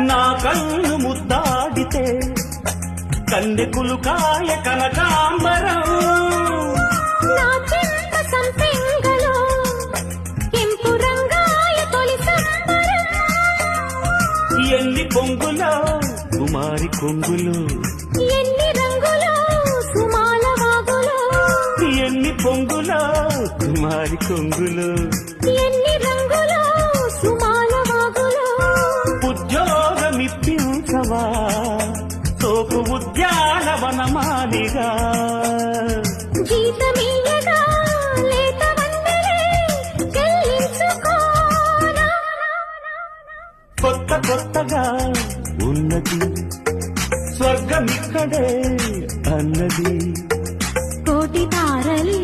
నా కళ్ళు ముద్దాడితే కన్నెకులు కాయ కనకాంబరం నా చెంత సంపెంగలో కెంపు రంగాయ తొలి సంబరం ఎన్ని పొంగులో కుమారి కొంగులు ఎన్ని రంగులో సుమాల వాగులో ఎన్ని పొంగులో కుమారి కొంగులు ఎన్ని రంగులో సుమాల వాగులో ఉద్యోగమిప్పించవా తోపు ఉద్యానవనమాలిగా జీతమీయగా లేత వందలే చెల్లించుకోనా కొత్త కొత్తగా ఉన్నది స్వర్గమిక్కడే అన్నది కోటి తారలే